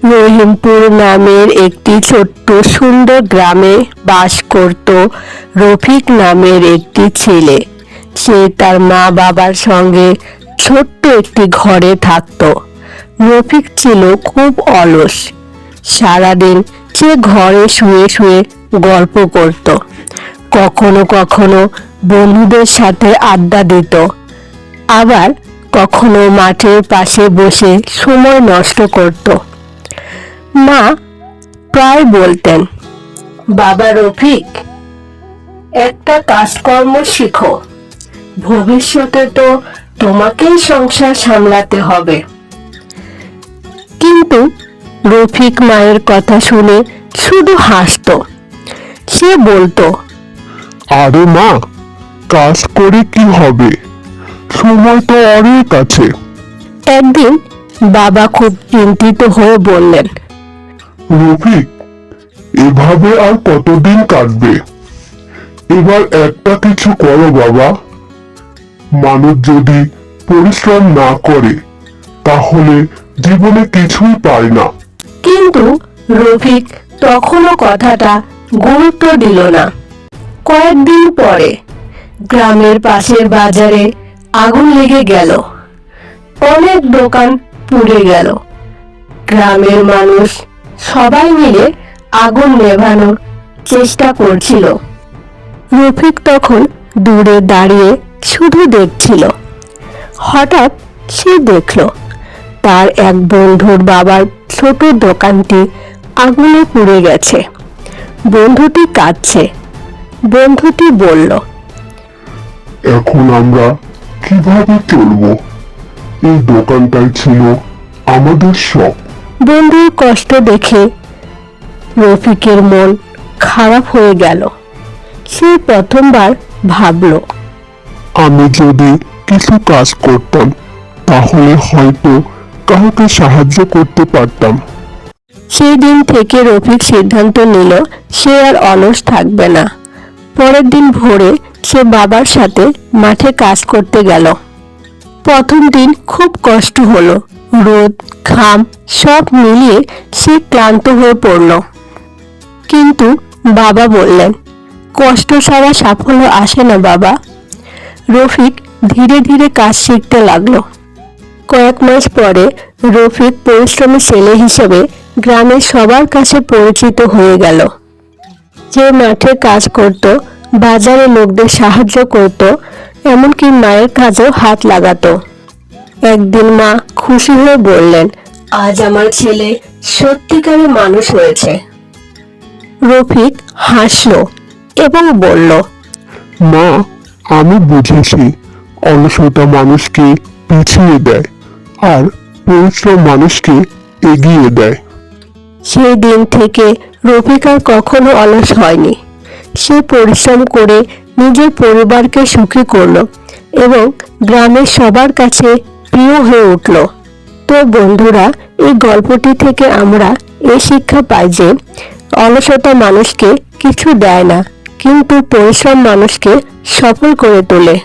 রহিমপুর নামের একটি ছোট্ট সুন্দর গ্রামে বাস করত রফিক নামের একটি ছেলে। সে তার মা বাবার সঙ্গে ছোট্ট একটি ঘরে থাকত। রফিক ছিল খুব অলস। সারাদিন সে ঘরে শুয়ে শুয়ে গল্প করত, কখনো কখনো বন্ধুদের সাথে আড্ডা দিত, আবার কখনো মাঠের পাশে বসে সময় নষ্ট করত। মা প্রায় বলতেন, বাবা রফিক, একটা কাজকর্ম শিখো, ভবিষ্যতে তো তোমাকেই সংসার সামলাতে হবে। কিন্তু রফিক মায়ের কথা শুনে শুধু হাসতো। সে বলতো, আরে মা, কাজ করে কি হবে, সময় তো অনেক আছে। একদিন বাবা খুব চিন্তিত হয়ে বললেন, রফিক, এভাবে আর কতদিন কাটবে? এবার একটা কিছু করো বাবা। মানুষ যদি পরিশ্রম না করে তাহলে জীবনে কিছুই পায় না। কিন্তু রফিক তখনও কথাটা গুরুত্ব দিল না। কয়েকদিন পরে গ্রামের পাশের বাজারে আগুন লেগে গেল। অনেক দোকান পুড়ে গেল। গ্রামের মানুষ সবাই মিলে আগুন নেভানোর চেষ্টা করছিল। রফিক তখন দূরে দাঁড়িয়ে শুধু দেখছিল। হঠাৎ সে দেখল তার এক বন্ধুর বাবার ছোট দোকানটি আগুনে পুড়ে গেছে। বন্ধুটি কাঁদছে। বন্ধুটি বলল, এখন আমরা কিভাবে চলবো? এই দোকানটাই ছিল আমাদের সব। বন্ধুর কষ্ট দেখে রফিকের মন খারাপ হয়ে গেল। সে প্রথমবার ভাবল, আমি যদি কিছু কাজ করতাম তাহলে হয়তো কাউকে সাহায্য করতে পারতাম। সেই দিন থেকে রফিক সিদ্ধান্ত নিল সে আর অলস থাকবে না। পরের দিন ভোরে সে বাবার সাথে মাঠে কাজ করতে গেল। প্রথম দিন খুব কষ্ট হলো। রোদ, ঘাম সব মিলিয়ে সে ক্লান্ত হয়ে পড়ল। কিন্তু বাবা বললেন, কষ্ট ছাড়া সাফল্য আসে না বাবা। রফিক ধীরে ধীরে কাজ শিখতে লাগলো। কয়েক মাস পরে রফিক পরিশ্রমী ছেলে হিসেবে গ্রামের সবার কাছে পরিচিত হয়ে গেল। যে মাঠে কাজ করত, বাজারে লোকদের সাহায্য করত, এমনকি মায়ের কাজেও হাত লাগাতো। একদিন মা খুশি হয়ে বললেন, আজ আমার ছেলে সত্যিকারের মানুষ হয়েছে। রফিক হাসলো এবং বলল, মা, আমি বুঝেছি, অলসতা মানুষকে পিছিয়ে দেয় আর পরিশ্রম মানুষকে এগিয়ে দেয়। সেই দিন থেকে রফিক আর কখনো অলস হয়নি। সে পরিশ্রম করে নিজের পরিবারকে সুখী করলো এবং গ্রামের সবার কাছে প্রিয় হয়ে উঠল। তো বন্ধুরা, এই গল্পটি থেকে আমরা এই শিক্ষা পাই যে অলসতা মানুষকে কিছু দেয় না, কিন্তু পরিশ্রম মানুষকে সফল করে তোলে।